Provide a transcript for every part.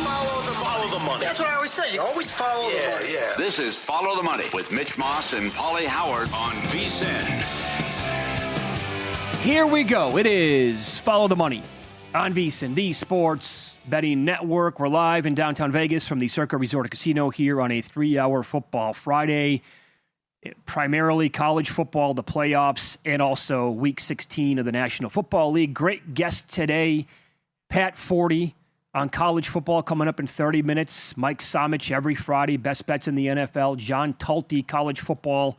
Follow the money. That's what I always say. You always follow the money. Yeah. This is Follow the Money with Mitch Moss and Pauly Howard on VSiN. Here we go. It is Follow the Money on VSiN, the sports betting network. We're live in downtown Vegas from the Circa Resort Casino here on a 3-hour football Friday. Primarily college football, the playoffs, and also Week 16 of the National Football League. Great guest today, Pat Forde on college football coming up in 30 minutes. Mike Somich every Friday, best bets in the NFL. John Tulte, college football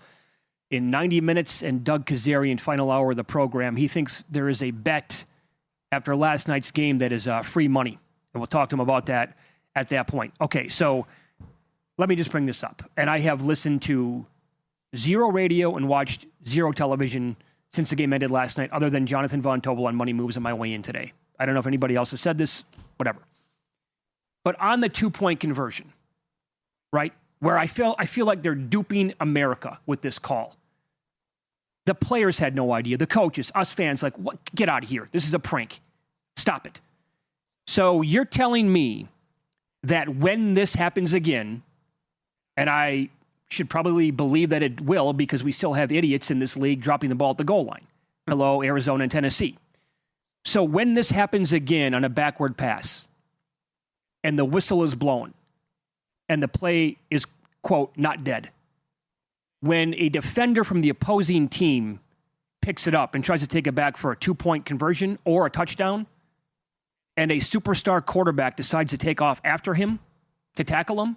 in 90 minutes, and Doug Kazarian, final hour of the program. He thinks there is a bet after last night's game that is free money, and we'll talk to him about that at that point. Okay, so let me just bring this up. And I have listened to zero radio and watched zero television since the game ended last night, other than Jonathan Von Tobel on Money Moves on my way in today. I don't know if anybody else has said this, whatever. But on the 2-point conversion, right, where I feel like they're duping America with this call. The players had no idea. The coaches, us fans, like, what? Get out of here. This is a prank. Stop it. So you're telling me that when this happens again, and I should probably believe that it will because we still have idiots in this league dropping the ball at the goal line. Hello, Arizona and Tennessee. So when this happens again on a backward pass and the whistle is blown and the play is, quote, not dead, when a defender from the opposing team picks it up and tries to take it back for a 2-point conversion or a touchdown, and a superstar quarterback decides to take off after him to tackle him,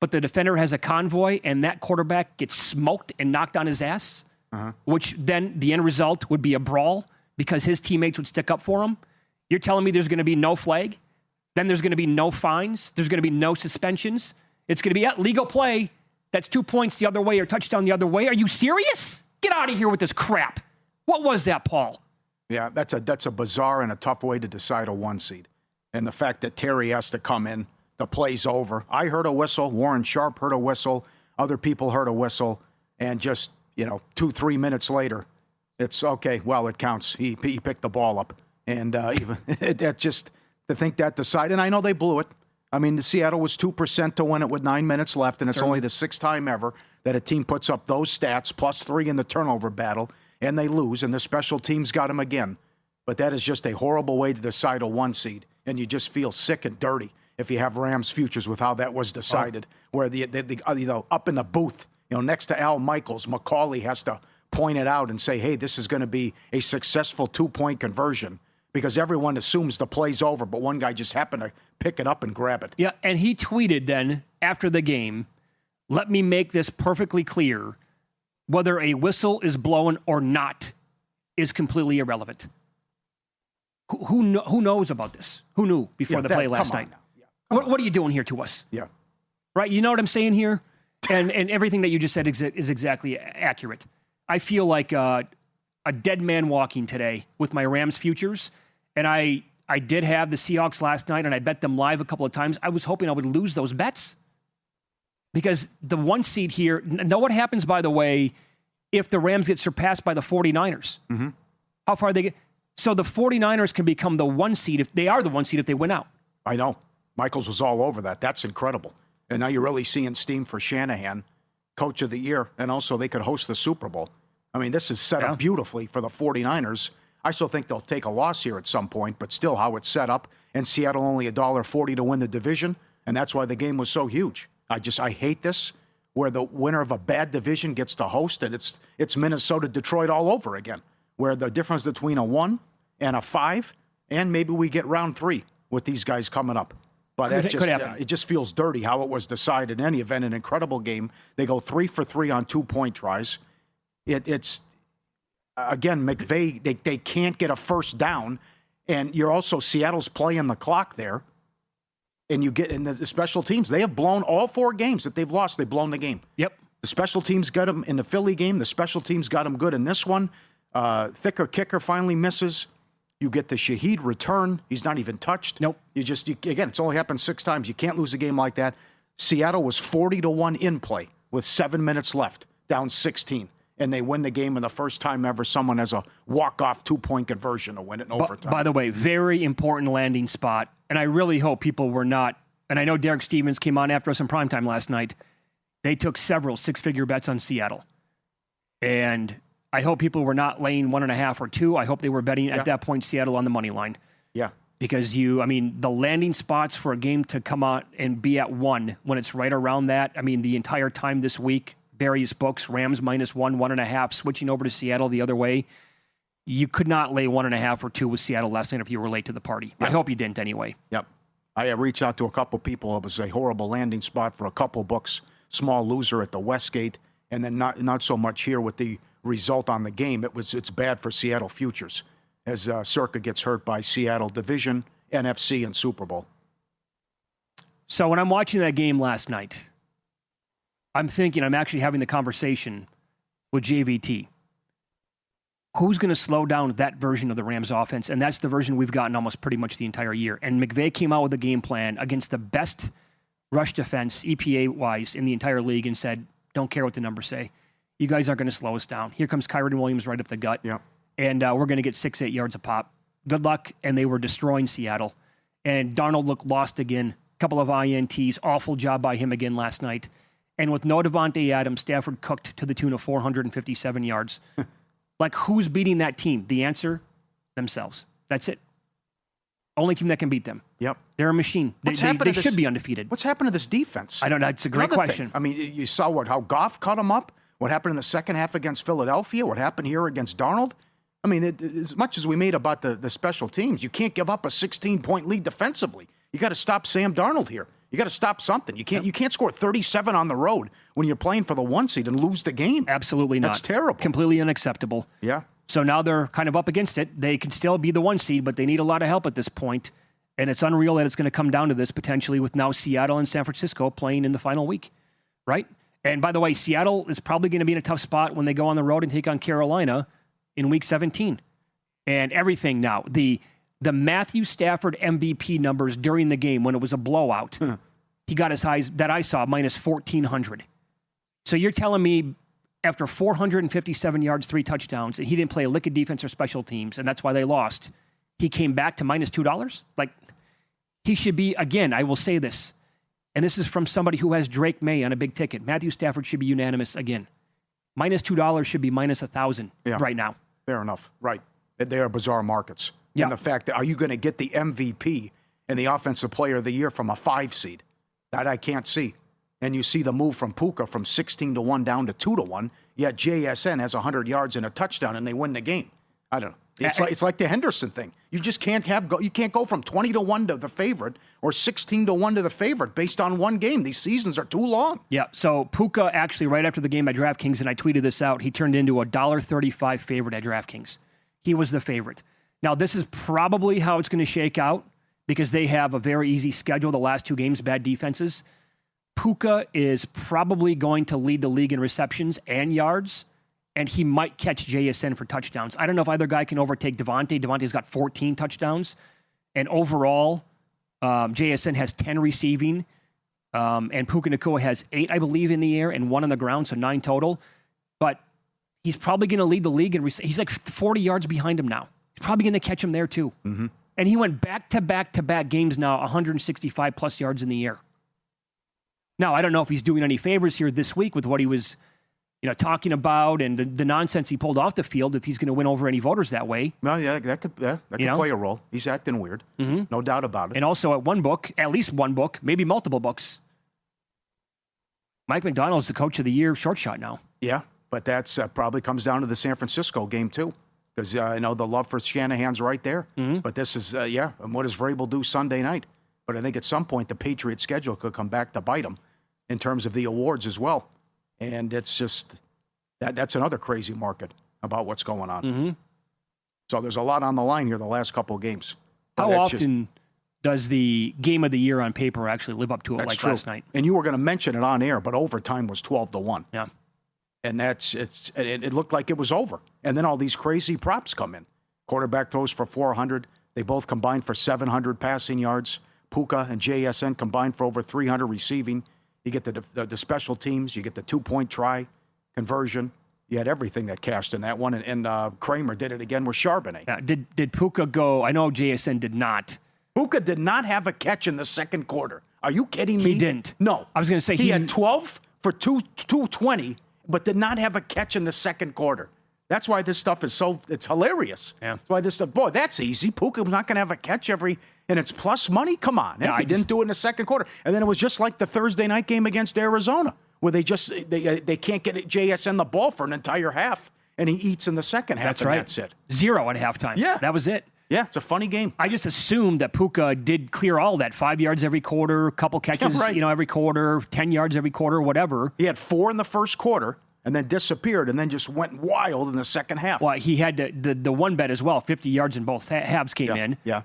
but the defender has a convoy and that quarterback gets smoked and knocked on his ass, which then the end result would be a brawl because his teammates would stick up for him. You're telling me there's going to be no flag? Then there's going to be no fines? There's going to be no suspensions? It's going to be legal play. That's 2 points the other way or touchdown the other way. Are you serious? Get out of here with this crap. What was that, Paul? Yeah, that's a bizarre and a tough way to decide a 1 seed. And the fact that Terry has to come in, the play's over. I heard a whistle. Warren Sharp heard a whistle. Other people heard a whistle. And just, 2-3 minutes later, it's okay. Well, it counts. He picked the ball up. And even that just to think that decided. And I know they blew it. I mean, the Seattle was 2% to win it with 9 minutes left. And it's only the 6th time ever that a team puts up those stats, plus 3 in the turnover battle, and they lose. And the special teams got them again. But that is just a horrible way to decide a 1 seed. And you just feel sick and dirty if you have Rams futures with how that was decided, where the up in the booth, next to Al Michaels, McCauley has to point it out and say, hey, this is going to be a successful 2-point conversion because everyone assumes the play's over, but one guy just happened to pick it up and grab it. Yeah, and he tweeted then after the game, let me make this perfectly clear, whether a whistle is blown or not is completely irrelevant. Who knows about this? Who knew before the play last night? What are you doing here to us? Yeah. Right? You know what I'm saying here? And everything that you just said is exactly accurate. I feel like a dead man walking today with my Rams futures. And I did have the Seahawks last night, and I bet them live a couple of times. I was hoping I would lose those bets. Because the 1 seed here, know what happens, by the way, if the Rams get surpassed by the 49ers? Mm-hmm. How far they get? So the 49ers can become the 1 seed if they are the 1 seed if they win out. I know. Michaels was all over that. That's incredible. And now you're really seeing steam for Shanahan, Coach of the Year, and also they could host the Super Bowl. I mean, this is set up beautifully for the 49ers. I still think they'll take a loss here at some point, but still how it's set up. And Seattle only $1.40 to win the division, and that's why the game was so huge. I hate this, where the winner of a bad division gets to host, and it's Minnesota-Detroit all over again, where the difference between a 1 and a 5, and maybe we get round 3 with these guys coming up. But it just feels dirty how it was decided. In any event, an incredible game. They go 3 for 3 on 2-point tries. It's again, McVay, they can't get a first down. And you're also, Seattle's playing the clock there. And you get in the special teams. They have blown all 4 games that they've lost. They've blown the game. Yep. The special teams got them in the Philly game. The special teams got them good in this one. Thicker kicker finally misses. You get the Shaheed return. He's not even touched. Nope. Again, it's only happened 6 times. You can't lose a game like that. Seattle was 40-1 in play with 7 minutes left, down 16. and they win the game, and the first time ever someone has a walk-off 2-point conversion to win it in overtime. By the way, very important landing spot, and I really hope people were not, and I know Derek Stevens came on after us in primetime last night. They took several seven-figure bets on Seattle. And I hope people were not laying 1.5 or 2. I hope they were betting at that point Seattle on the money line. Yeah. Because the landing spots for a game to come out and be at 1 when it's right around that, the entire time this week, various books, Rams -1, 1.5, switching over to Seattle the other way. You could not lay 1.5 or 2 with Seattle last night if you were late to the party. Yep. I hope you didn't anyway. Yep. I reached out to a couple people. It was a horrible landing spot for a couple books. Small loser at the Westgate, and then not so much here with the result on the game. It's bad for Seattle futures as Circa gets hurt by Seattle division, NFC, and Super Bowl. So when I'm watching that game last night, I'm thinking, I'm actually having the conversation with JVT. Who's going to slow down that version of the Rams offense? And that's the version we've gotten almost pretty much the entire year. And McVay came out with a game plan against the best rush defense, EPA-wise, in the entire league and said, don't care what the numbers say. You guys aren't going to slow us down. Here comes Kyron Williams right up the gut. Yep. And we're going to get 6-8 yards a pop. Good luck. And they were destroying Seattle. And Darnold looked lost again. Couple of INTs. Awful job by him again last night. And with no Devontae Adams, Stafford cooked to the tune of 457 yards. Like, who's beating that team? The answer, themselves. That's it. Only team that can beat them. Yep. They're a machine. They should be undefeated. What's happened to this defense? I don't know. It's a great question. You saw how Goff cut them up? What happened in the second half against Philadelphia? What happened here against Darnold? As much as we made about the special teams, you can't give up a 16-point lead defensively. You got to stop Sam Darnold here. You got to stop something. You can't score 37 on the road when you're playing for the 1 seed and lose the game. Absolutely not. That's terrible. Completely unacceptable. Yeah. So now they're kind of up against it. They can still be the 1 seed, but they need a lot of help at this point. And it's unreal that it's going to come down to this potentially with now Seattle and San Francisco playing in the final week, right? And by the way, Seattle is probably going to be in a tough spot when they go on the road and take on Carolina in Week 17. And everything now, the Matthew Stafford MVP numbers during the game when it was a blowout, he got as high as, that I saw, minus 1,400. So you're telling me after 457 yards, 3 touchdowns, and he didn't play a lick of defense or special teams, and that's why they lost, he came back to minus $2? Like, he should be, again, I will say this, and this is from somebody who has Drake May on a big ticket. Matthew Stafford should be unanimous again. Minus $2 should be minus 1,000 right now. Fair enough. Right. They are bizarre markets. Yeah. And the fact that, are you going to get the MVP and the Offensive Player of the Year from a 5 seed? That I can't see. And you see the move from Puka from 16-1 down to 2-1, yet JSN has 100 yards and a touchdown, and they win the game. I don't know. It's like the Henderson thing. You just can't go from 20-1 to the favorite or 16-1 to the favorite based on one game. These seasons are too long. Yeah. So Puka actually right after the game at DraftKings, and I tweeted this out, he turned into a $1.35 favorite at DraftKings. He was the favorite. Now this is probably how it's going to shake out because they have a very easy schedule. The last 2 games, bad defenses. Puka is probably going to lead the league in receptions and yards. And he might catch JSN for touchdowns. I don't know if either guy can overtake Devontae. Devontae's got 14 touchdowns. And overall, JSN has 10 receiving. And Puka Nacua has 8, I believe, in the air and 1 on the ground, so 9 total. But he's probably going to lead the league. He's like 40 yards behind him now. He's probably going to catch him there, too. Mm-hmm. And he went back-to-back-to-back games now, 165-plus yards in the air. Now, I don't know if he's doing any favors here this week with what he was talking about and the nonsense he pulled off the field if he's going to win over any voters that way. No, yeah, that could play a role. He's acting weird. Mm-hmm. No doubt about it. And also at least one book, maybe multiple books, Mike Macdonald's the coach of the year short shot now. Yeah, but that's probably comes down to the San Francisco game too. Because I know the love for Shanahan's right there. Mm-hmm. But this is, and what does Vrabel do Sunday night? But I think at some point the Patriots schedule could come back to bite them in terms of the awards as well. And it's just, that's another crazy market about what's going on. Mm-hmm. So there's a lot on the line here the last couple of games. How often does the game of the year on paper actually live up to it like true. Last night? And you were going to mention it on air, but overtime was 12-1. Yeah. And it looked like it was over. And then all these crazy props come in. Quarterback throws for 400. They both combined for 700 passing yards. Puka and JSN combined for over 300 receiving. You get the special teams. You get the 2-point try conversion. You had everything that cashed in that one, and Kramer did it again with Charbonnet. Yeah, did Puka go? I know JSN did not. Puka did not have a catch in the second quarter. Are you kidding me? He didn't. No. I was going to say he had 12 for 220, but did not have a catch in the second quarter. That's why this stuff is it's hilarious. Yeah. That's why this stuff, boy, that's easy. Puka was not going to have a catch and it's plus money? Come on. Yeah, He didn't do it in the second quarter. And then it was just like the Thursday night game against Arizona, where they can't get JSN the ball for an entire half, and he eats in the second half, that's it. 0 at halftime. Yeah. That was it. Yeah, it's a funny game. I just assumed that Puka did clear all that, 5 yards every quarter, a couple catches, every quarter, 10 yards every quarter, whatever. He had 4 in the first quarter and then disappeared and then just went wild in the second half. Well, he had the one bet as well, 50 yards in both halves came in. Yeah.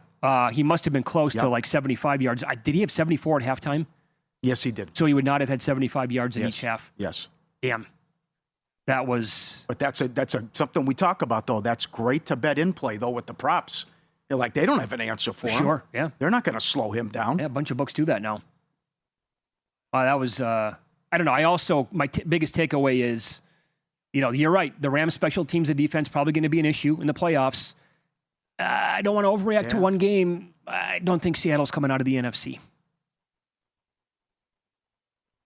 He must have been close to like 75 yards. Did he have 74 at halftime? Yes, he did. So he would not have had 75 yards in each half? Yes. Damn. That was... But that's something we talk about, though. That's great to bet in play, though, with the props. They don't have an answer for him. Sure, yeah. They're not going to slow him down. Yeah, a bunch of books do that now. That was... I don't know. I also... My biggest takeaway is, you're right. The Rams special teams and defense probably going to be an issue in the playoffs. I don't want to overreact to one game. I don't think Seattle's coming out of the NFC.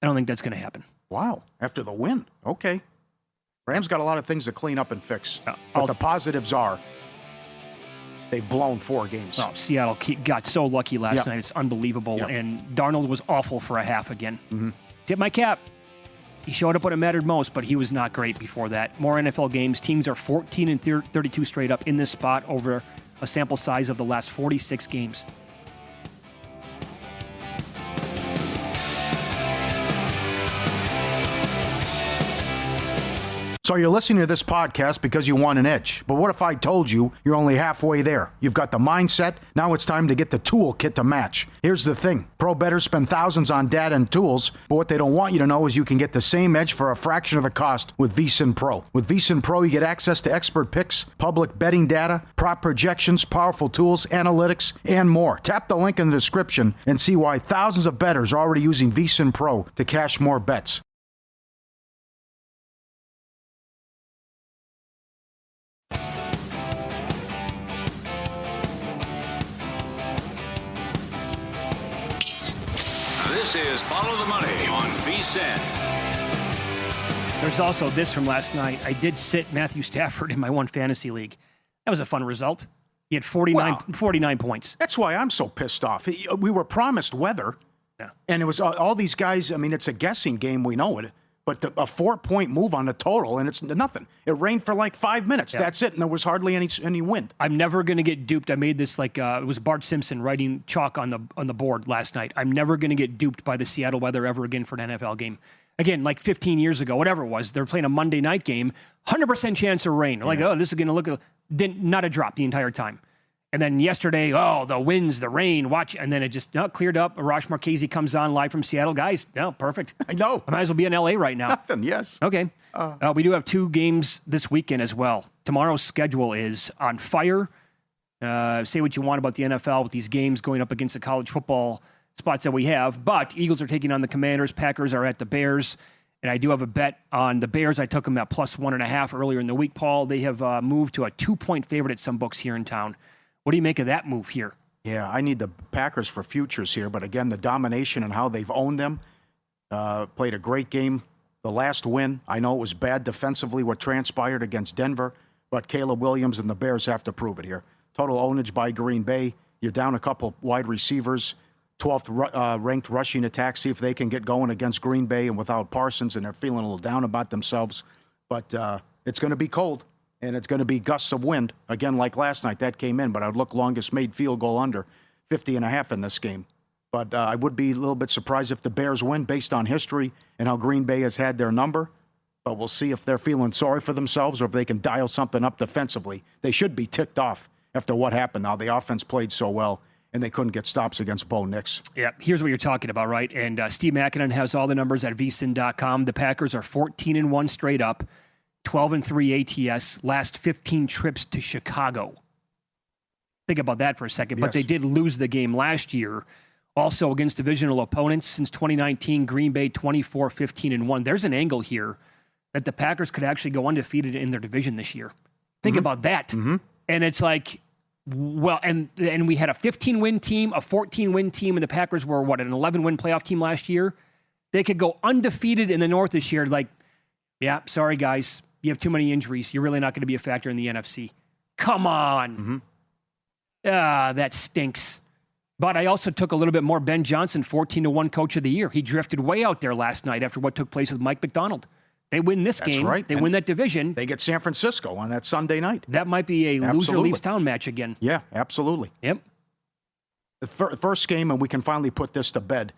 I don't think that's going to happen. Wow. After the win. Okay. Rams got a lot of things to clean up and fix. But the positives are they've blown 4 games. Oh, Seattle got so lucky last night. It's unbelievable. Yep. And Darnold was awful for a half again. Mm-hmm. Tip my cap. He showed up when it mattered most, but he was not great before that. More NFL games. Teams are 14 and 32 straight up in this spot over a sample size of the last 46 games. So you're listening to this podcast because you want an edge. But what if I told you you're only halfway there? You've got the mindset. Now it's time to get the toolkit to match. Here's the thing. Pro bettors spend thousands on data and tools, but what they don't want you to know is you can get the same edge for a fraction of the cost with VSiN Pro. With VSiN Pro, you get access to expert picks, public betting data, prop projections, powerful tools, analytics, and more. Tap the link in the description and see why thousands of bettors are already using VSiN Pro to cash more bets. This is Follow the Money on VSiN. There's also this from last night. I did sit Matthew Stafford in my one fantasy league. That was a fun result. He had 49 points. That's why I'm so pissed off. We were promised weather, and it was all these guys. I mean, it's a guessing game. We know it. But a 4-point move on the total, and it's nothing. It rained for like 5 minutes. Yeah. That's it, and there was hardly any wind. I'm never going to get duped. I made this it was Bart Simpson writing chalk on the board last night. I'm never going to get duped by the Seattle weather ever again for an NFL game. Again, like 15 years ago, whatever it was, they're playing a Monday night game, 100% chance of rain. Like, this is going to look not a drop the entire time. And then yesterday, the winds, the rain, watch, and then it just cleared up. Arash Markazi comes on live from Seattle. Guys, perfect. I know. I might as well be in L.A. right now. Nothing, yes. Okay. We do have 2 games this weekend as well. Tomorrow's schedule is on fire. Say what you want about the NFL with these games going up against the college football spots that we have, but Eagles are taking on the Commanders. Packers are at the Bears. And I do have a bet on the Bears. I took them at plus 1.5 earlier in the week, Paul. They have moved to a 2-point favorite at some books here in town. What do you make of that move here? Yeah, I need the Packers for futures here. But again, the domination and how they've owned them. Played a great game. The last win, I know it was bad defensively what transpired against Denver, but Caleb Williams and the Bears have to prove it here. Total ownage by Green Bay. You're down a couple wide receivers. 12th ranked rushing attack. See if they can get going against Green Bay and without Parsons, and they're feeling a little down about themselves. But it's going to be cold. And it's going to be gusts of wind. Again, like last night, that came in. But I'd look longest made field goal under 50.5 in this game. But I would be a little bit surprised if the Bears win based on history and how Green Bay has had their number. But we'll see if they're feeling sorry for themselves or if they can dial something up defensively. They should be ticked off after what happened now. The offense played so well, and they couldn't get stops against Bo Nix. Yeah, here's what you're talking about, right? And Steve Mackinnon has all the numbers at vsin.com. The Packers are 14-1 straight up. 12-3 ATS, last 15 trips to Chicago. Think about that for a second. But they did lose the game last year. Also against divisional opponents since 2019, Green Bay 24-15-1. There's an angle here. that the Packers could actually go undefeated in their division this year. Think about that. And it's like, well, and we had a 15-win team, a 14-win team, and the Packers were, an 11-win playoff team last year? They could go undefeated in the North this year. Like, yeah, sorry, guys. You have too many injuries. You're really not going to be a factor in the NFC. Come on. That stinks. But I also took a little bit more Ben Johnson, 14-1 coach of the year. He drifted way out there last night after what took place with Mike McDonald. They win this game. Right. They win that division. They get San Francisco on that Sunday night. That might be a loser leaves town match again. Yeah, absolutely. Yep. The first game, and we can finally put this to bed,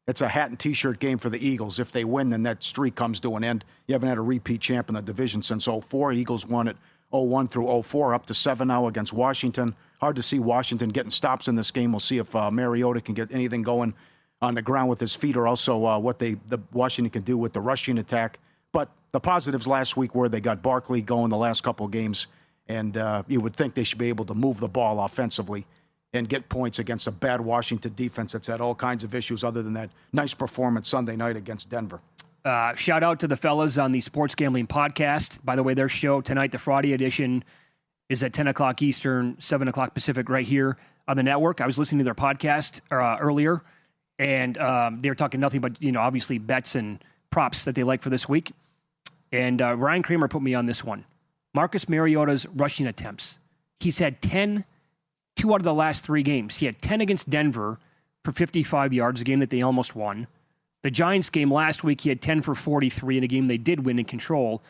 it's a hat and T-shirt game for the Eagles. If they win, then that streak comes to an end. You haven't had a repeat champ in the division since 2004. Eagles won it 2001 through 2004, up to 7 now against Washington. Hard to see Washington getting stops in this game. We'll see if Mariota can get anything going on the ground with his feet, or also what the Washington can do with the rushing attack. But the positives last week were they got Barkley going the last couple of games, and you would think they should be able to move the ball offensively and get points against a bad Washington defense that's had all kinds of issues other than that nice performance Sunday night against Denver. Shout out to the fellas on the Sports Gambling Podcast. By the way, their show tonight, the Friday edition, is at 10 o'clock Eastern, 7 o'clock Pacific right here on the network. I was listening to their podcast earlier, and they were talking nothing but, obviously bets and props that they like for this week. And Ryan Kramer put me on this one. Marcus Mariota's rushing attempts. He's had 10, 2 out of the last 3 games. He had 10 against Denver for 55 yards, a game that they almost won. The Giants game last week, he had 10 for 43 in a game they did win in control.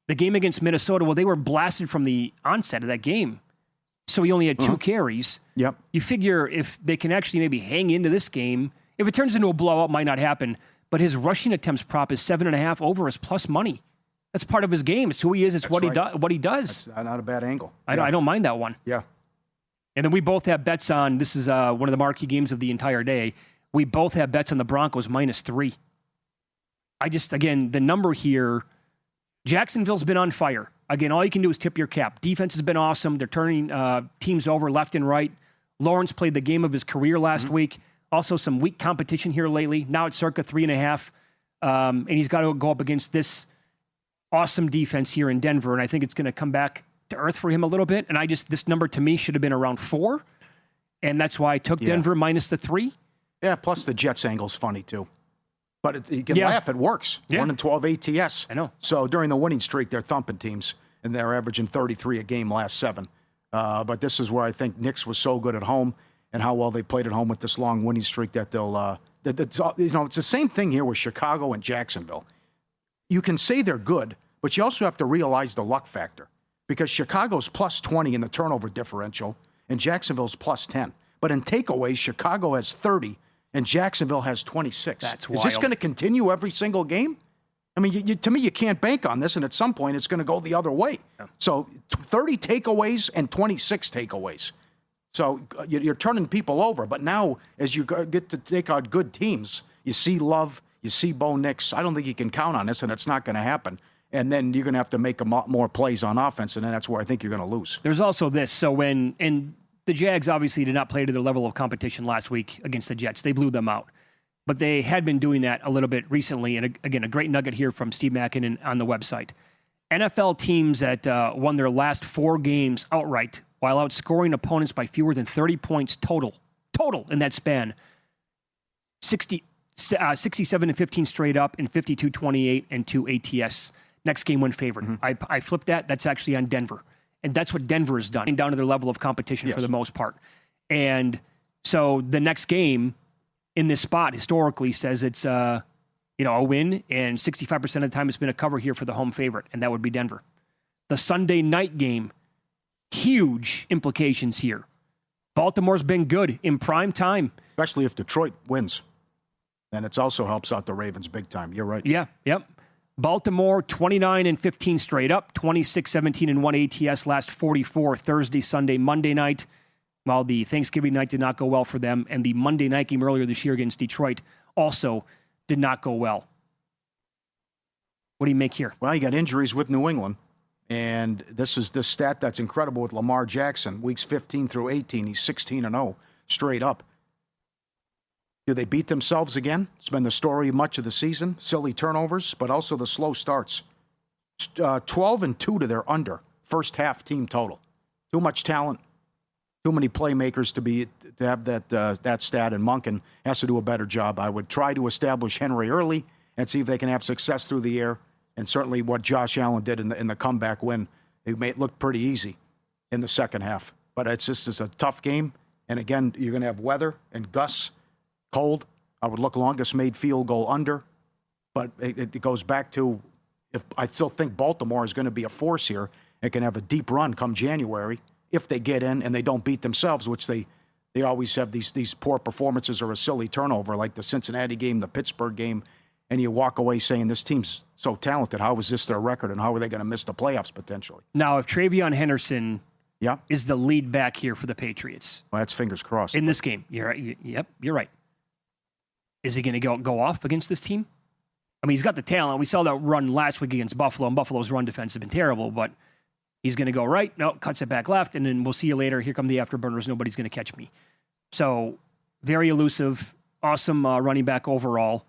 The game against Minnesota, well, they were blasted from the onset of that game. So he only had 2 carries. Yep. You figure if they can actually maybe hang into this game, if it turns into a blowout, might not happen. But his rushing attempts prop is 7.5 over his plus money. That's part of his game. It's who he is. It's what he does. That's not a bad angle. I don't mind that one. Yeah. And then we both have bets on, this is one of the marquee games of the entire day. We both have bets on the Broncos -3. Again, the number here, Jacksonville's been on fire. Again, all you can do is tip your cap. Defense has been awesome. They're turning teams over left and right. Lawrence played the game of his career last week. Also some weak competition here lately. Now it's circa 3.5. And he's got to go up against this awesome defense here in Denver. And I think it's going to come back to earth for him a little bit. And this number to me should have been around 4. And that's why I took Denver -3. Yeah, plus the Jets angle's funny too. But you can laugh, it works. 1-12 ATS. I know. So during the winning streak, they're thumping teams, and they're averaging 33 a game last 7. But this is where I think Knicks was so good at home, and how well they played at home with this long winning streak that they'll. It's the same thing here with Chicago and Jacksonville. You can say they're good, but you also have to realize the luck factor, because Chicago's +20 in the turnover differential, and Jacksonville's +10. But in takeaways, Chicago has 30. And Jacksonville has 26. That's wild. Is this going to continue every single game? I mean, to me, you can't bank on this, and at some point, it's going to go the other way. Yeah. So 30 takeaways and 26 takeaways. So you're turning people over. But now, as you get to take out good teams, you see Love, you see Bo Nix. I don't think you can count on this, and it's not going to happen. And then you're going to have to make more plays on offense, and then that's where I think you're going to lose. There's also this. So the Jags obviously did not play to their level of competition last week against the Jets. They blew them out. But they had been doing that a little bit recently. And again, a great nugget here from Steve Mackinnon on the website. NFL teams that won their last 4 games outright while outscoring opponents by fewer than 30 points total in that span. 67-15 straight up and 52-28 and 2 ATS. Next game win favored. I flipped that. That's actually on Denver. And that's what Denver has done, down to their level of competition for the most part. And so the next game in this spot historically says it's a win, and 65% of the time it's been a cover here for the home favorite, and that would be Denver. The Sunday night game, huge implications here. Baltimore's been good in prime time. Especially if Detroit wins. And it also helps out the Ravens big time. You're right. Yeah, yep. Baltimore, 29-15 straight up, 26-17 and 1 ATS last 44 Thursday, Sunday, Monday night. While the Thanksgiving night did not go well for them, and the Monday night game earlier this year against Detroit also did not go well. What do you make here? Well, you got injuries with New England, and this is this stat that's incredible with Lamar Jackson. Weeks 15 through 18, he's 16-0 straight up. Do they beat themselves again? It's been the story much of the season. Silly turnovers, but also the slow starts. 12-2 to their under first half team total. Too much talent, too many playmakers to have that stat, and Monken has to do a better job. I would try to establish Henry early and see if they can have success through the air. And certainly what Josh Allen did in the comeback win, it made it look pretty easy in the second half. But it's a tough game. And again, you're going to have weather and gusts, cold. I would look longest made field goal under. But it goes back to, if I still think Baltimore is going to be a force here and can have a deep run come January if they get in and they don't beat themselves, which they always have these poor performances or a silly turnover like the Cincinnati game, the Pittsburgh game, and you walk away saying this team's so talented. How is this their record, and how are they going to miss the playoffs potentially? Now, if Travion Henderson is the lead back here for the Patriots. Well, that's fingers crossed. In this game. You're right. Yep, you're right. Is he going to go off against this team? I mean, he's got the talent. We saw that run last week against Buffalo, and Buffalo's run defense has been terrible, but he's going to go right. No, cuts it back left, and then we'll see you later. Here come the afterburners. Nobody's going to catch me. So, very elusive, awesome running back overall.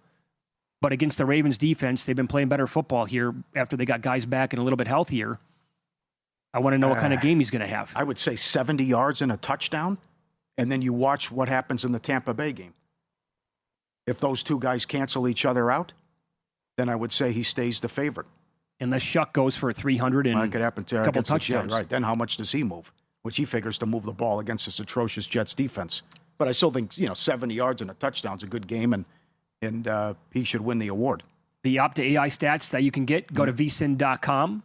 But against the Ravens defense, they've been playing better football here after they got guys back and a little bit healthier. I want to know what kind of game he's going to have. I would say 70 yards and a touchdown, and then you watch what happens in the Tampa Bay game. If those two guys cancel each other out, then I would say he stays the favorite. Unless Shuck goes for 300 and it could happen to a couple touchdowns. Right. Then how much does he move? Which he figures to move the ball against this atrocious Jets defense. But I still think 70 yards and a touchdown is a good game, and he should win the award. The Opta AI stats that you can get, go to vsin.com/NFL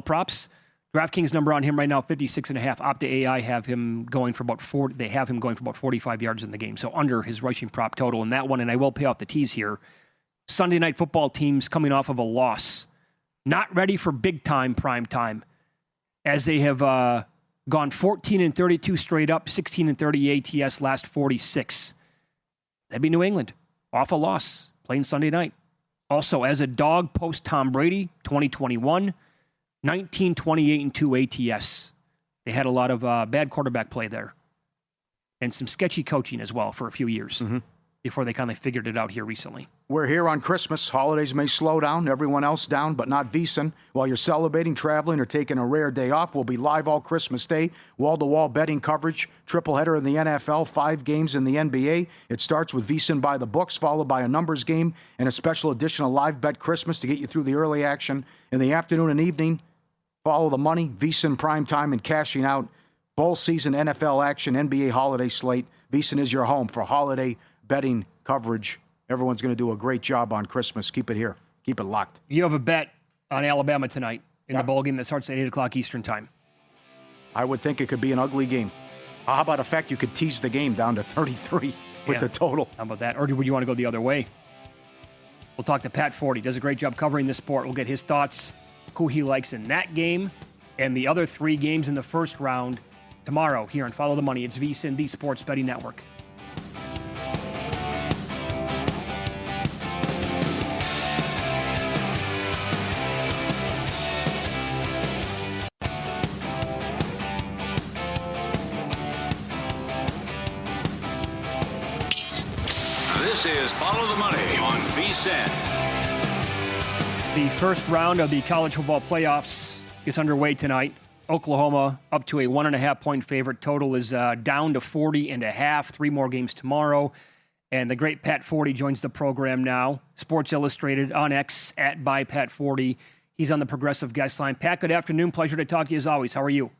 props. DraftKings number on him right now, 56.5. Opta AI have him going for about 40. They have him going for about 45 yards in the game, so under his rushing prop total in that one. And I will pay off the tease here. Sunday night football teams coming off of a loss, not ready for big time prime time, as they have gone 14-32 straight up, 16-30 ATS last 46. That'd be New England. Off a loss, playing Sunday night. Also, as a dog post Tom Brady, 2021, 19-28-2 ATS. They had a lot of bad quarterback play there. And some sketchy coaching as well for a few years before they kind of figured it out here recently. We're here on Christmas. Holidays may slow down, everyone else down, but not VSiN. While you're celebrating, traveling, or taking a rare day off, we'll be live all Christmas Day. Wall-to-wall betting coverage, triple header in the NFL, 5 games in the NBA. It starts with VSiN by the books, followed by a numbers game and a special edition of Live Bet Christmas to get you through the early action. In the afternoon and evening, follow the money, VSiN prime time, and cashing out. Bowl season, NFL action, NBA holiday slate. VSiN is your home for holiday betting coverage. Everyone's going to do a great job on Christmas. Keep it here. Keep it locked. You have a bet on Alabama tonight in the bowl game that starts at 8 o'clock Eastern time. I would think it could be an ugly game. How about the fact you could tease the game down to 33 with the total? How about that? Or would you want to go the other way? We'll talk to Pat Forde. He does a great job covering this sport. We'll get his thoughts, who he likes in that game, and the other 3 games in the first round tomorrow here on Follow the Money. It's VSiN, the Sports Betting Network. This is Follow the Money on VSiN. The first round of the college football playoffs gets underway tonight. Oklahoma up to a 1.5-point favorite. Total is down to 40.5. 3 more games tomorrow. And the great Pat Forde joins the program now. Sports Illustrated on X @byPatForde. He's on the Progressive guest line. Pat, good afternoon. Pleasure to talk to you as always. How are you?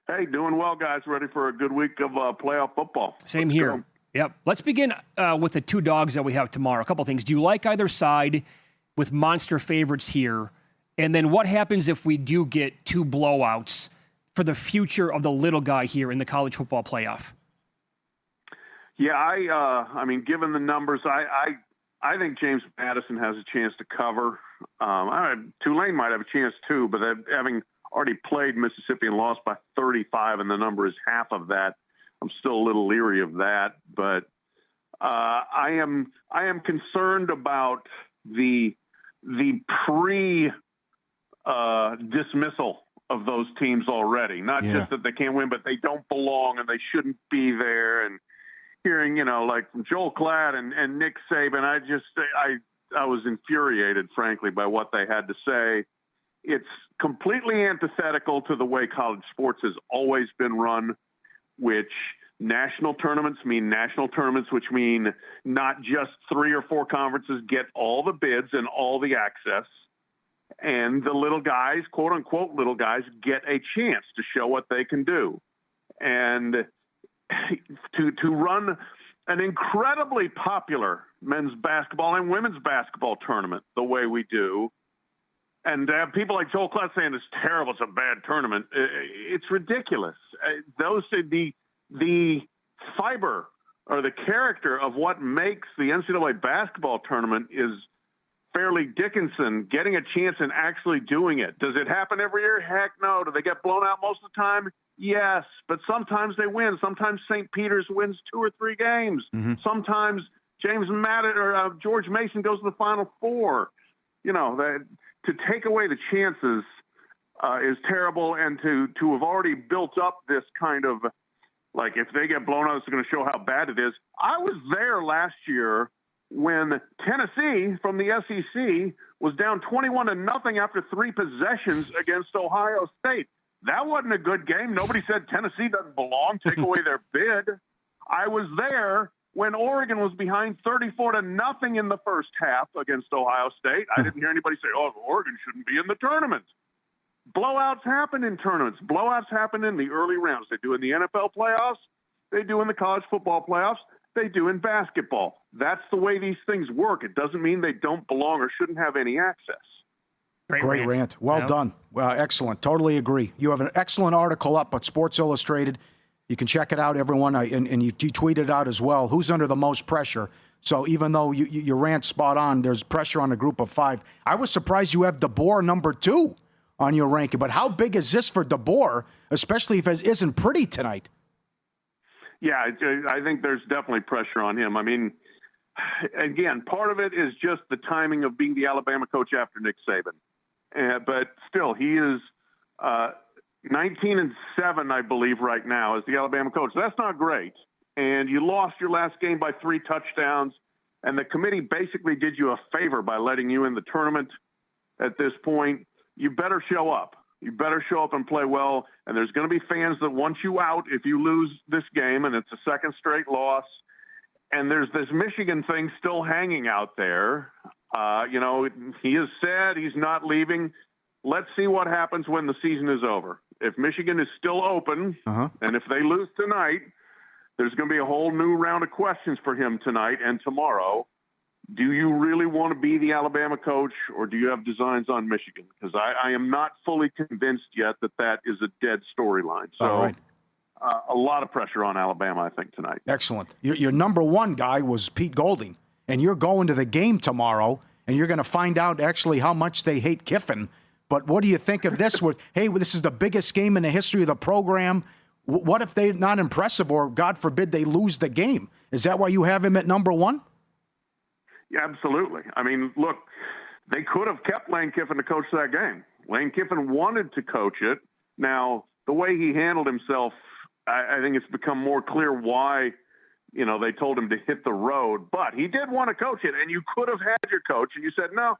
Hey, doing well, guys. Ready for a good week of playoff football. Same here. Go. Yep. Let's begin with the 2 dogs that we have tomorrow. A couple things. Do you like either side with monster favorites here? And then what happens if we do get 2 blowouts for the future of the little guy here in the college football playoff? Yeah, I mean, given the numbers, I think James Madison has a chance to cover. Tulane might have a chance too, but having already played Mississippi and lost by 35, and the number is half of that, I'm still a little leery of that. But I am concerned about the dismissal of those teams already. Not just that they can't win, but they don't belong and they shouldn't be there. And hearing, like from Joel Klatt and Nick Saban, was infuriated, frankly, by what they had to say. It's completely antithetical to the way college sports has always been run, which national tournaments mean national tournaments, which mean not just 3 or 4 conferences get all the bids and all the access. And the little guys, quote unquote, little guys, get a chance to show what they can do. And to run an incredibly popular men's basketball and women's basketball tournament the way we do, and to have people like Joel Klatt saying it's terrible, it's a bad tournament, it's ridiculous. The fiber or the character of what makes the NCAA basketball tournament is Fairleigh Dickinson getting a chance and actually doing it. Does it happen every year? Heck no. Do they get blown out most of the time? Yes, but sometimes they win. Sometimes St. Peter's wins 2 or 3 games. Mm-hmm. Sometimes George Mason goes to the Final Four. To take away the chances is terrible, and to have already built up this kind of, like, if they get blown out, it's going to show how bad it is. I was there last year when Tennessee from the SEC was down 21-0 after 3 possessions against Ohio State. That wasn't a good game. Nobody said Tennessee doesn't belong. Take away their bid. I was there when Oregon was behind 34-0 in the first half against Ohio State. I didn't hear anybody say, "Oh, Oregon shouldn't be in the tournament." Blowouts happen in tournaments. Blowouts happen in the early rounds. They do in the NFL playoffs. They do in the college football playoffs. They do in basketball. That's the way these things work. It doesn't mean they don't belong or shouldn't have any access. Great rant. Well done. Excellent. Totally agree. You have an excellent article up on Sports Illustrated. You can check it out, everyone, and you tweeted it out as well. Who's under the most pressure? So even though your rant's spot on, there's pressure on a group of 5. I was surprised you have DeBoer number 2 on your ranking. But how big is this for DeBoer, especially if it isn't pretty tonight? Yeah, I think there's definitely pressure on him. I mean, again, part of it is just the timing of being the Alabama coach after Nick Saban. But still, he is 19-7, I believe, right now as the Alabama coach. That's not great. And you lost your last game by 3 touchdowns, and the committee basically did you a favor by letting you in the tournament at this point. You better show up. You better show up and play well, and there's going to be fans that want you out if you lose this game, and it's a second straight loss. And there's this Michigan thing still hanging out there. He has said he's not leaving. Let's see what happens when the season is over. If Michigan is still open, and if they lose tonight, there's going to be a whole new round of questions for him tonight and tomorrow. Do you really want to be the Alabama coach, or do you have designs on Michigan? Because I am not fully convinced yet that is a dead storyline. So a lot of pressure on Alabama, I think, tonight. Excellent. Your number 1 guy was Pete Golding, and you're going to the game tomorrow, and you're going to find out actually how much they hate Kiffin. But what do you think of this? Hey, this is the biggest game in the history of the program. What if they're not impressive, or God forbid they lose the game? Is that why you have him at number 1? Yeah, absolutely. I mean, look, they could have kept Lane Kiffin to coach that game. Lane Kiffin wanted to coach it. Now, the way he handled himself, I think it's become more clear why, they told him to hit the road. But he did want to coach it, and you could have had your coach, and you said, no,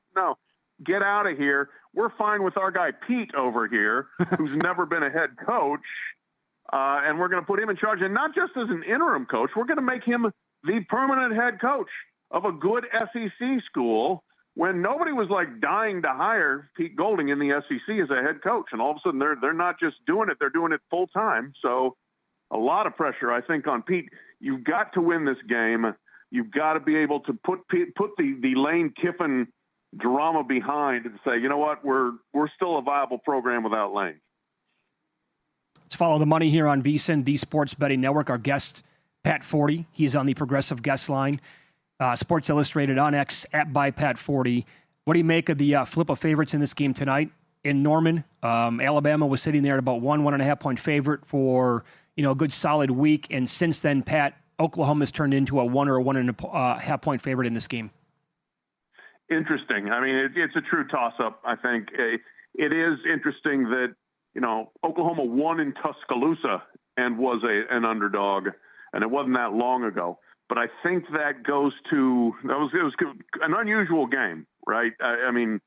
get out of here. We're fine with our guy Pete over here, who's never been a head coach, and we're going to put him in charge. And not just as an interim coach, we're going to make him the permanent head coach of a good SEC school, when nobody was like dying to hire Pete Golding in the SEC as a head coach. And all of a sudden they're not just doing it, they're doing it full time. So a lot of pressure, I think, on Pete. You've got to win this game. You've got to be able to put the Lane Kiffin drama behind and say, you know what, we're still a viable program without Lane. Let's follow the money here on VSiN, the Sports Betting Network. Our guest, Pat Forde, he's on the Progressive Guest Line. Sports Illustrated on X @by Pat Forde. What do you make of the flip of favorites in this game tonight in Norman? Alabama was sitting there at about 1.5 point favorite for a good solid week, and since then, Pat, Oklahoma's turned into a 1 or 1.5 point favorite in this game. Interesting. I mean, it's a true toss-up. I think it is interesting that Oklahoma won in Tuscaloosa and was an underdog, and it wasn't that long ago. but I think that goes to it was an unusual game, right? I mean,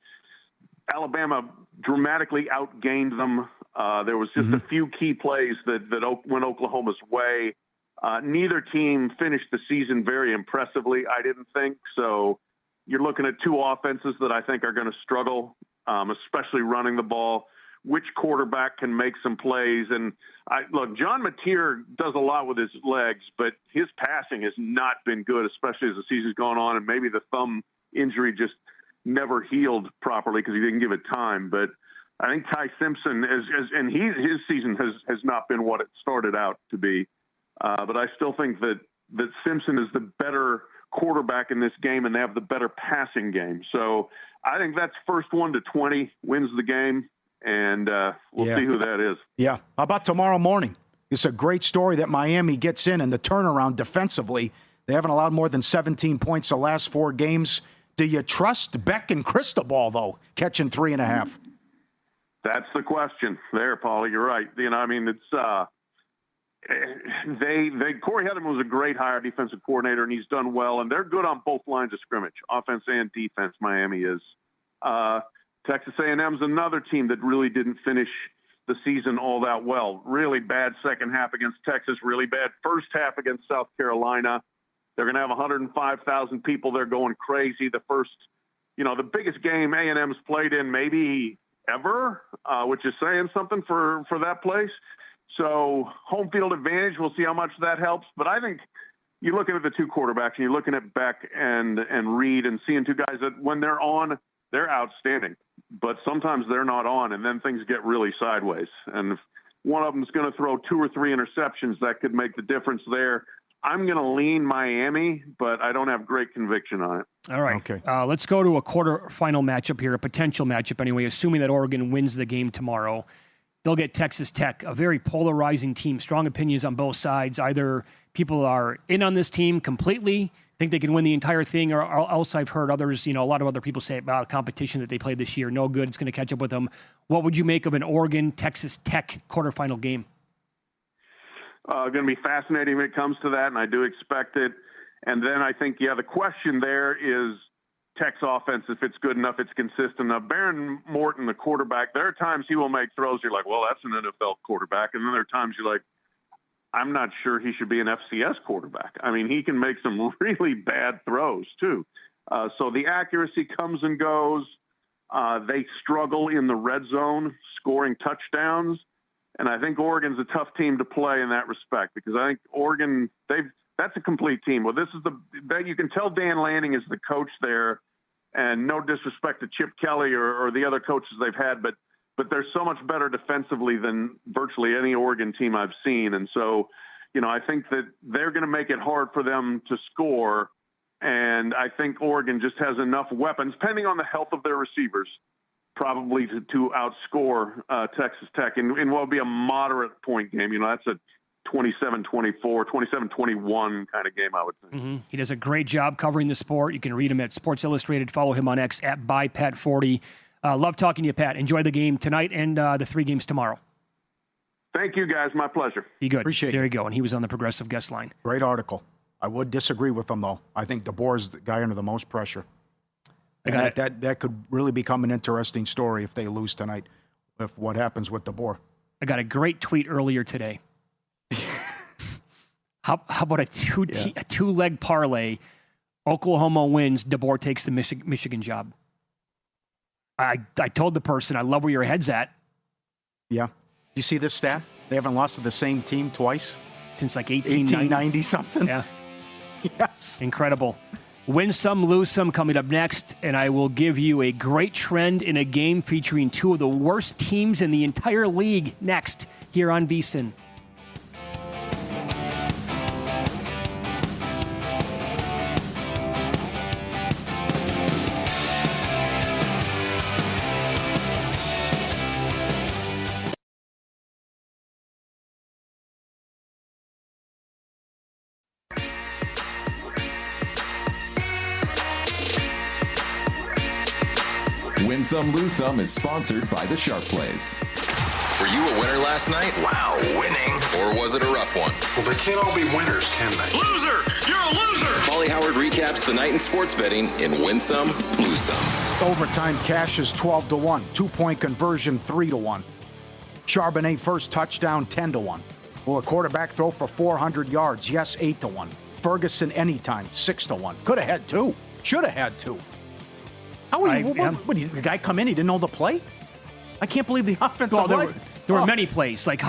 Alabama dramatically outgained them. There was just a few key plays that went Oklahoma's way. Neither team finished the season very impressively, I didn't think. So you're looking at two offenses that I think are going to struggle, especially running the ball. Which quarterback can make some plays? And look, John Mateer does a lot with his legs, but his passing has not been good, especially as the season's gone on. And maybe the thumb injury just never healed properly because he didn't give it time. But I think Ty Simpson his season has not been what it started out to be. But I still think that Simpson is the better quarterback in this game, and they have the better passing game. So I think that's first 1-20 wins the game. And we'll see who that is. Yeah. How about tomorrow morning? It's a great story that Miami gets in, and the turnaround defensively. They haven't allowed more than 17 points the last 4 games. Do you trust Beck and Cristobal, though, catching 3.5? That's the question there, Pauly. You're right. You know, I mean, it's Corey Heatherman was a great hire, defensive coordinator, and he's done well. And they're good on both lines of scrimmage, offense and defense. Miami is. Texas A&M's another team that really didn't finish the season all that well. Really bad second half against Texas, really bad first half against South Carolina. They're going to have 105,000 people there going crazy. The biggest game A&M's played in maybe ever, which is saying something for that place. So home field advantage, we'll see how much that helps. But I think you're looking at the two quarterbacks, and you're looking at Beck and Reed and seeing two guys that when they're on, they're outstanding. But sometimes they're not on, and then things get really sideways. And if one of them is going to throw 2 or 3 interceptions, that could make the difference there. I'm going to lean Miami, but I don't have great conviction on it. All right. Okay. Let's go to a quarterfinal matchup here, a potential matchup anyway, assuming that Oregon wins the game tomorrow. They'll get Texas Tech, a very polarizing team, strong opinions on both sides. Either people are in on this team completely, think they can win the entire thing, or else I've heard others, a lot of other people say about competition that they played this year, no good, it's going to catch up with them. What would you make of an Oregon-Texas Tech quarterfinal game? Going to be fascinating when it comes to that, and I do expect it. And then I think, the question there is Tech's offense, if it's good enough, it's consistent. Now, Baron Morton, the quarterback, there are times he will make throws. You're like, well, that's an NFL quarterback. And then there are times you're like, I'm not sure he should be an FCS quarterback. I mean, he can make some really bad throws, too. So the accuracy comes and goes. They struggle in the red zone, scoring touchdowns. And I think Oregon's a tough team to play in that respect because I think Oregon, that's a complete team. Well, you can tell Dan Lanning is the coach there, and no disrespect to Chip Kelly or the other coaches they've had, but they're so much better defensively than virtually any Oregon team I've seen. And so, I think that they're going to make it hard for them to score. And I think Oregon just has enough weapons, depending on the health of their receivers, probably to outscore Texas Tech in what would be a moderate point game. That's a 27-24, 27-21 kind of game, I would think. Mm-hmm. He does a great job covering the sport. You can read him at Sports Illustrated. Follow him on X at Pat Forde. Love talking to you, Pat. Enjoy the game tonight and the 3 games tomorrow. Thank you, guys. My pleasure. Be good. Appreciate it. There you go. And he was on the Progressive guest line. Great article. I would disagree with him, though. I think DeBoer is the guy under the most pressure. And that could really become an interesting story if they lose tonight, if what happens with DeBoer. I got a great tweet earlier today. How about a two-leg parlay? Oklahoma wins, DeBoer takes the Michigan job. I told the person, I love where your head's at. Yeah. You see this stat? They haven't lost to the same team twice? Since like 1890 something? Yeah. Yes. Incredible. Win some, lose some coming up next, and I will give you a great trend in a game featuring 2 of the worst teams in the entire league next here on VSiN. Win Some, Lose Some is sponsored by the Sharp Plays. Were you a winner last night? Wow, winning. Or was it a rough one? Well, they can't all be winners, can they? Loser! You're a loser! Pauly Howard recaps the night in sports betting in Win Some, Lose Some. Overtime cash is 12-1. 2-point conversion 3-1. Charbonnet first touchdown 10-1. Will a quarterback throw for 400 yards? Yes, 8-1. Ferguson anytime 6-1. Could have had 2. Should have had 2. How are you? What did the guy come in? He didn't know the play? I can't believe the offensive line. There were many plays, like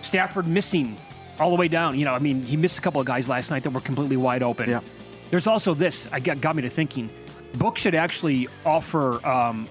Stafford missing all the way down. You know, I mean, he missed a couple of guys last night that were completely wide open. Yeah. There's also this. Got me to thinking. Books should actually offer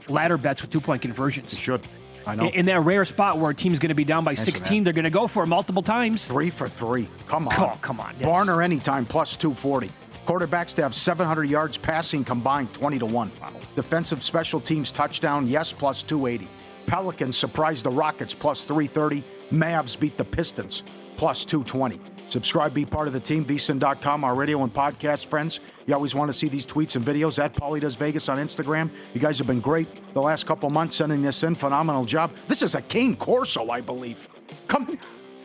ladder bets with 2-point conversions. It should. I know. In that rare spot where a team's going to be down by 16, they're going to go for it multiple times. 3 for 3. Come on. Oh, come on. Yes. Barner anytime plus 240. Quarterbacks to have 700 yards passing combined 20-1. Wow. Defensive special teams touchdown, yes, plus 280. Pelicans surprised the Rockets plus 330. Mavs beat the Pistons plus 220. Subscribe, be part of the team, vsin.com, our radio and podcast friends. You always want to see these tweets and videos at Pauly Does Vegas on Instagram. You guys have been great the last couple months sending this in. Phenomenal job. This is a cane corso, I believe. Come,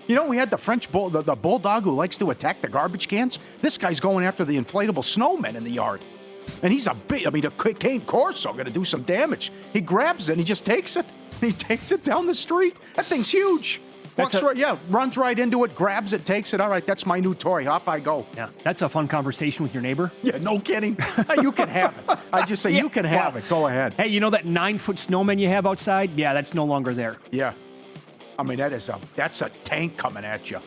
you know, we had the French bull, the bulldog who likes to attack the garbage cans. This guy's going after the inflatable snowmen in the yard. And he's a cane corso going to do some damage. He grabs it and he just takes it. And he takes it down the street. That thing's huge. Runs right into it, grabs it, takes it. All right, that's my new toy. Off I go. Yeah, that's a fun conversation with your neighbor. Yeah, no kidding. You can have it. I just say you can have it. Go ahead. Hey, you know that 9-foot snowman you have outside? Yeah, that's no longer there. Yeah. I mean, that's a tank coming at you.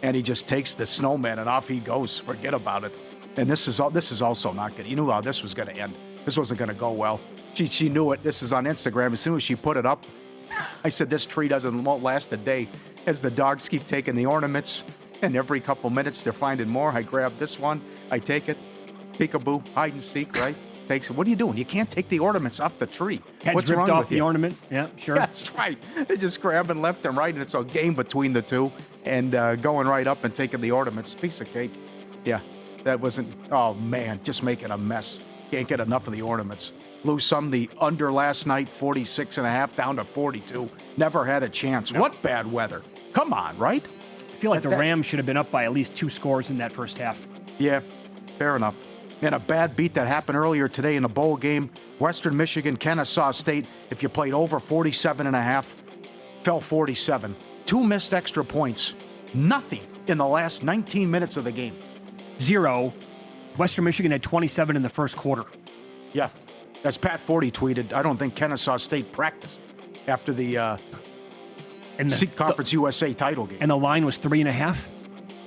And he just takes the snowman and off he goes. Forget about it. And this is also not good. You knew how this was going to end. This wasn't going to go well. She knew it. This is on Instagram. As soon as she put it up, I said, this tree won't last a day. As the dogs keep taking the ornaments, and every couple minutes they're finding more. I grab this one, I take it, peekaboo, hide and seek, right? Takes it. What are you doing? You can't take the ornaments off the tree. What's ripped wrong off with the you? ornament. Yeah, sure. That's right. They're just grabbing left and right, and it's a game between the two, and going right up and taking the ornaments. Piece of cake. Yeah, that wasn't. Oh man, just making a mess. Can't get enough of the ornaments. Lose some. The under last night, 46.5 down to 42. Never had a chance. No. What bad weather. Come on, right? I feel like the Rams should have been up by at least 2 scores in that first half. Yeah, fair enough. And a bad beat that happened earlier today in a bowl game. Western Michigan, Kennesaw State, if you played over 47.5, fell 47. 2 missed extra points. Nothing in the last 19 minutes of the game. 0. Western Michigan had 27 in the first quarter. Yeah. As Pat Forde tweeted, I don't think Kennesaw State practiced after the Conference USA title game. And the line was 3.5?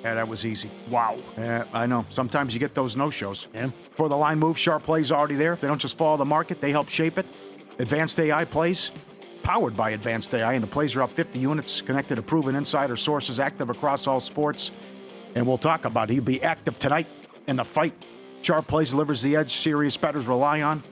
Yeah, that was easy. Wow. Yeah, I know. Sometimes you get those no-shows. Yeah. For the line move, sharp plays already there. They don't just follow the market. They help shape it. Advanced AI plays, powered by Advanced AI, and the plays are up 50 units, connected to proven insider sources, active across all sports. And we'll talk about it. He'll be active tonight in the fight. Sharp plays delivers the edge serious bettors rely on.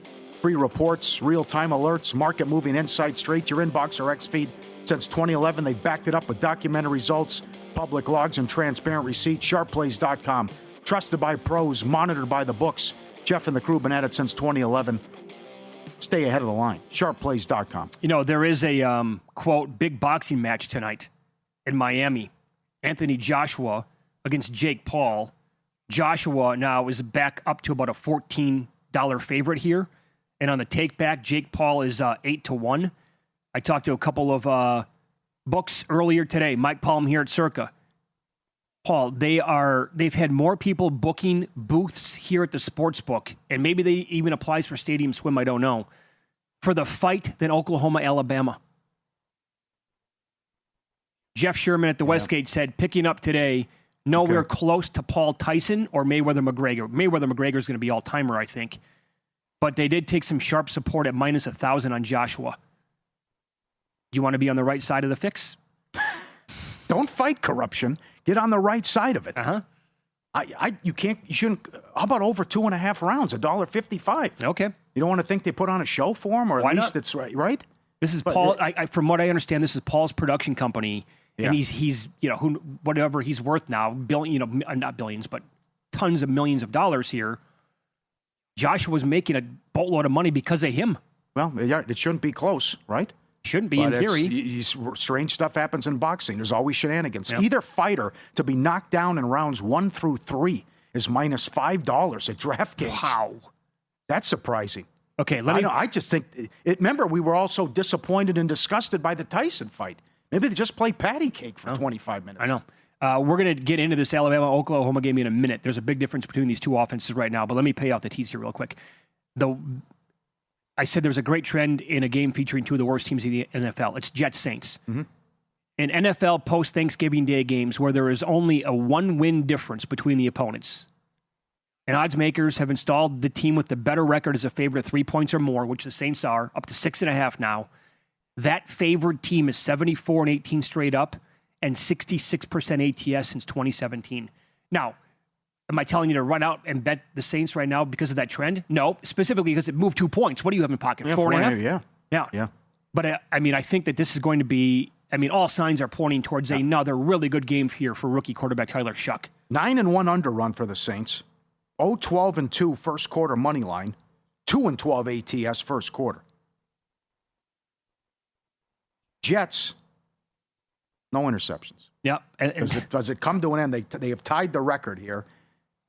Free reports, real-time alerts, market-moving insight straight to your inbox or X-feed. Since 2011, they've backed it up with documented results, public logs, and transparent receipts. SharpPlays.com. Trusted by pros, monitored by the books. Jeff and the crew been at it since 2011. Stay ahead of the line. SharpPlays.com. You know, there is a, quote, big boxing match tonight in Miami. Anthony Joshua against Jake Paul. Joshua now is back up to about a $14 favorite here. And on the take back, Jake Paul is 8-1. I talked to a couple of books earlier today. Mike Palm here at Circa. Paul, they've had more people booking booths here at the sports book, and maybe they even applies for Stadium Swim, I don't know, for the fight than Oklahoma, Alabama. Jeff Sherman at the Westgate said, picking up today, nowhere close to Paul Tyson or Mayweather-McGregor. Mayweather-McGregor is going to be all-timer, I think. But they did take some sharp support at minus 1,000 on Joshua. You want to be on the right side of the fix? Don't fight corruption. Get on the right side of it. Uh-huh. You shouldn't. How about over 2.5 rounds, $1.55? Okay. You don't want to think they put on a show for him, or Why at least not? it's right? This is Paul. From what I understand, this is Paul's production company, and he's whatever he's worth now, not billions, but tons of millions of dollars here. Joshua's making a boatload of money because of him. Well, yeah, it shouldn't be close, right? Shouldn't be in theory. Strange stuff happens in boxing. There's always shenanigans. Yep. Either fighter to be knocked down in rounds 1 through 3 is minus $5 at DraftKings. Wow. That's surprising. Okay, I just think remember, we were all so disappointed and disgusted by the Tyson fight. Maybe they just play patty cake for 25 minutes. I know. We're going to get into this Alabama-Oklahoma game in a minute. There's a big difference between these two offenses right now, but let me pay off the teaser real quick. I said there was a great trend in a game featuring two of the worst teams in the NFL. It's Jets-Saints. Mm-hmm. In NFL post-Thanksgiving Day games where there is only a one-win difference between the opponents, and odds makers have installed the team with the better record as a favorite at 3 points or more, which the Saints are, up to 6.5 now. That favored team is 74-18 straight up and 66% ATS since 2017. Now, am I telling you to run out and bet the Saints right now because of that trend? No, specifically because it moved 2 points. What do you have in pocket? 4.5? Yeah. But I think that this is going to be, all signs are pointing towards another really good game here for rookie quarterback Tyler Shuck. 9-1 underrun for the Saints. 0-12-2 first quarter money line. 2-12 ATS first quarter. Jets, no interceptions. Yep. Does it come to an end? They have tied the record here,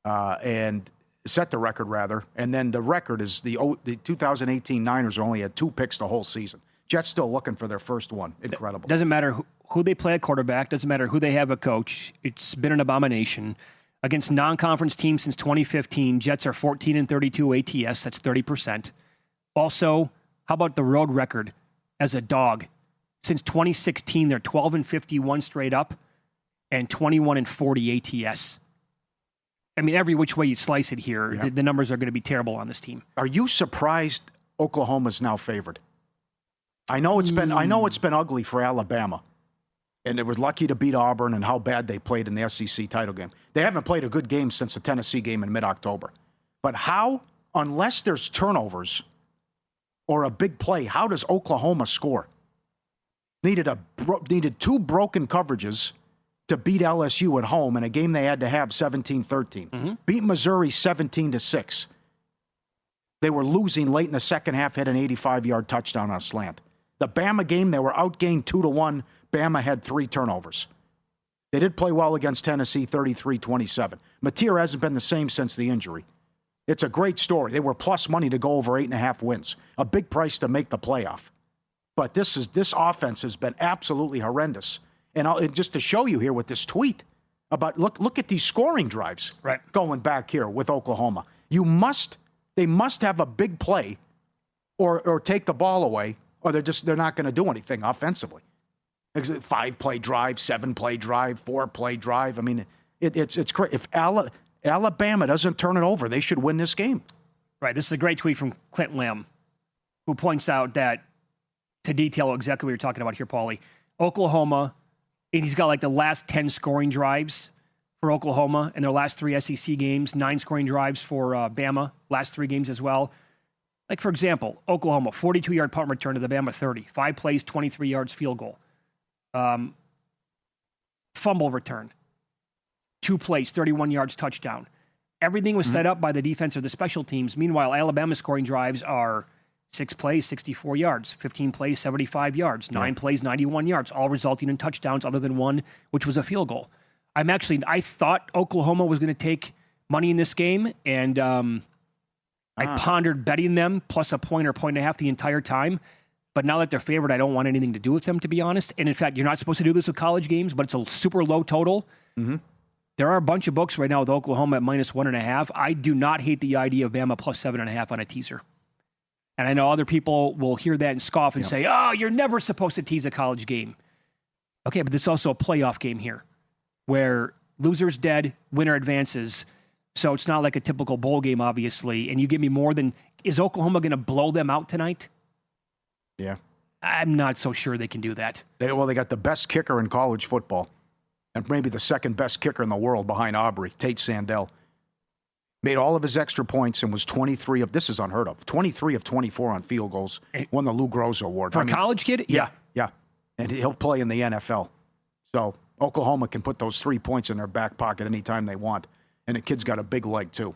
and set the record rather. And then the record is the 2018 Niners only had 2 picks the whole season. Jets still looking for their first one. Incredible. Doesn't matter who they play at quarterback. Doesn't matter who they have a coach. It's been an abomination. Against non-conference teams since 2015, Jets are 14-32 ATS. That's 30%. Also, how about the road record as a dog? Since 2016, they're 12-51 straight up and 21-40 ATS. Every which way you slice it here, the numbers are going to be terrible on this team. Are you surprised Oklahoma's now favored? I know it's been ugly for Alabama. And they were lucky to beat Auburn and how bad they played in the SEC title game. They haven't played a good game since the Tennessee game in mid-October. But how, unless there's turnovers or a big play, how does Oklahoma score? Needed 2 broken coverages to beat LSU at home in a game they had to have 17-13. Mm-hmm. Beat Missouri 17-6. They were losing late in the second half, had an 85-yard touchdown on a slant. The Bama game, they were outgained 2-1. Bama had 3 turnovers. They did play well against Tennessee, 33-27. Mateer hasn't been the same since the injury. It's a great story. They were plus money to go over 8.5 wins. A big price to make the playoff. But this offense has been absolutely horrendous. And just to show you here with this tweet about look at these scoring drives going back here with Oklahoma. They must have a big play or take the ball away, or they're not going to do anything offensively. 5-play drive, 7-play drive, 4-play drive. It's great. If Alabama doesn't turn it over, they should win this game. Right. This is a great tweet from Clint Lamb, who points out that, to detail exactly what you're talking about here, Pauly, Oklahoma, and he's got like the last 10 scoring drives for Oklahoma in their last 3 SEC games, 9 scoring drives for Bama, last 3 games as well. Like, for example, Oklahoma, 42-yard punt return to the Bama 30, 5 plays, 23 yards field goal. Fumble return, 2 plays, 31 yards touchdown. Everything was set up by the defense or the special teams. Meanwhile, Alabama's scoring drives are 6 plays, 64 yards, 15 plays, 75 yards, 9 plays, 91 yards, all resulting in touchdowns other than one, which was a field goal. I thought Oklahoma was going to take money in this game, and I pondered betting them plus a point or point and a half the entire time. But now that they're favored, I don't want anything to do with them, to be honest. And in fact, you're not supposed to do this with college games, but it's a super low total. Mm-hmm. There are a bunch of books right now with Oklahoma at minus 1.5. I do not hate the idea of Bama plus 7.5 on a teaser. And I know other people will hear that and scoff and say, oh, you're never supposed to tease a college game. Okay, but this is also a playoff game here where loser's dead, winner advances. So it's not like a typical bowl game, obviously. And you give me more than, is Oklahoma going to blow them out tonight? Yeah. I'm not so sure they can do that. They got the best kicker in college football and maybe the second best kicker in the world behind Aubrey, Tate Sandell. Made all of his extra points and was 23 of, this is unheard of, 23 of 24 on field goals. Won the Lou Groza Award. For a college kid? Yeah. And he'll play in the NFL. So Oklahoma can put those 3 points in their back pocket anytime they want. And the kid's got a big leg, too.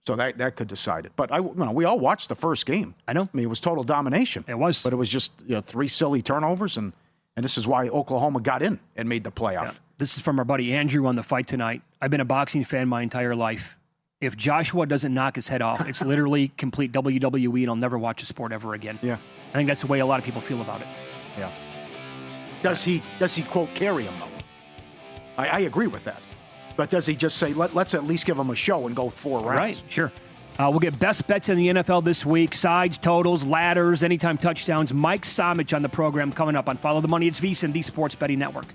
So that could decide it. But we all watched the first game. I know. I mean, it was total domination. It was. But it was just 3 silly turnovers, and this is why Oklahoma got in and made the playoff. Yeah. This is from our buddy Andrew on the Fight Tonight. I've been a boxing fan my entire life. If Joshua doesn't knock his head off, it's literally complete WWE, and I'll never watch a sport ever again. Yeah. I think that's the way a lot of people feel about it. Yeah. Does he quote carry him though? I agree with that. But does he just say, let's at least give him a show and go 4 rounds? Right, sure. We'll get best bets in the NFL this week. Sides, totals, ladders, anytime touchdowns. Mike Somich on the program coming up on Follow the Money. It's VSiN, the Sports Betting Network.